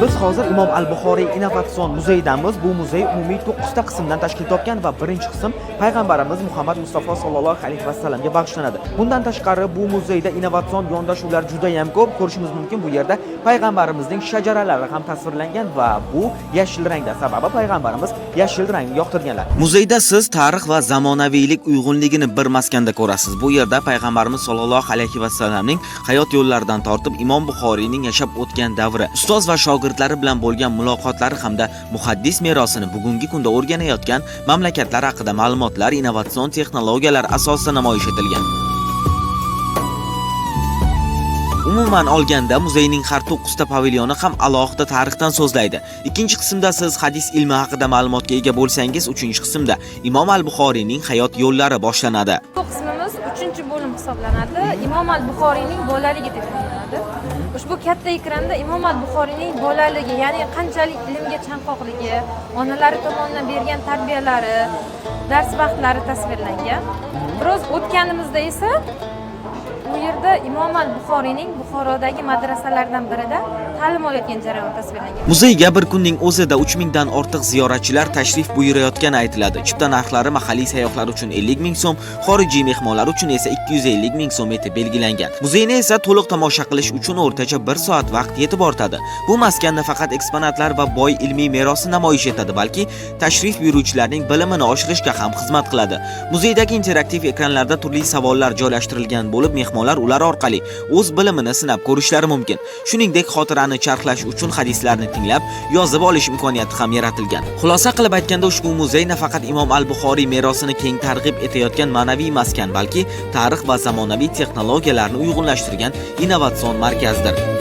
Biz hozir Imom al-Buxoriy innovatsion muzeydamiz. Bu muzey umumiy 9 ta qismdan tashkil topgan va birinchi qism payg'ambarimiz Muhammad Mustafa sallallohu alayhi va sallamga bag'ishlanadi. Bundan tashqari bu muzeyda innovatsion yondashuvlar juda ham ko'p. Ko'rishimiz mumkin, bu yerda payg'ambarimizning shajaralari ham tasvirlangan va bu yashil rangda, sababi payg'ambarimiz yashil rangni yoqtirganlar. Muzeyda siz tarix va zamonaviylik uyg'unligini bir maskanda ko'rasiz. Bu yerda payg'ambarimiz sollallohu alayhi va sallamning hayot yo'llaridan tortib Imom Buxoriyning yashab o'tgan davri, ustoz va shogirdlari bilan bo'lgan muloqotlari hamda muhaddis merosini bugungi kunda o'rganayotgan mamlakatlar haqida ma'lumotlar, innovatsion texnologiyalar asosida namoyish etilgan. Umuman olganda muzeyning har 9 ta pavilyoni ham alohida tarixdan so'zlaydi. Ikkinchi qismda siz hadis ilmi haqida ma'lumotga ega bo'lsangiz, uchinchi qismda Imom al-Buxoriyning hayot yo'llari boshlanadi. Bu qismimiz 3-bo'lim hisoblanadi. Imom al-Buxoriyning bolaligi deb ataladi. Ushbu katta ekranda Imom al-Buxoriyning bolaligi, ya'ni qanchalik ilmga chanqoqligi, onalari tomonidan bergan tarbiyalari, dars vaqtlari tasvirlangan. Biroz o'tganimizda esa bu yerda Imom al-Buxoriyning Buxorodagi madrasalardan birida ta'lim olayotgan jarayon tasvirlangan. Muzeyga bir kunning o'zida 3000 dan ortiq ziyoratchilar tashrif buyurayotgani aytiladi. Chipta narxlari mahalliy sayyohlar uchun 50 ming so'm, xorijiy mehmonlar uchun esa 250 ming so'm etib belgilangan. Muzeyni esa to'liq tomosha qilish uchun o'rtacha 1 soat vaqt yetib ortadi. Bu maskanni faqat eksponatlar va boy ilmiy merosi namoyish etadi, balki tashrif buyuruvchilarning bilimini oshirishga ham xizmat qiladi. Muzeydagi interaktiv ekranlarda turli savollar joylashtirilgan bo'lib, mehmonlar ular orqali o'z bilimini sinab ko'rishlari mumkin. Shuningdek, xotirani charxlash uchun hadislarni tinglab, yozib olish imkoniyati ham yaratilgan. Xulosa qilib aytganda, ushbu muzey nafaqat Imom al-Buxoriy merosini keng targ'ib etayotgan ma'naviy maskan, balki tarix va zamonaviy texnologiyalarni uyg'unlashtirgan innovatsion markazdir.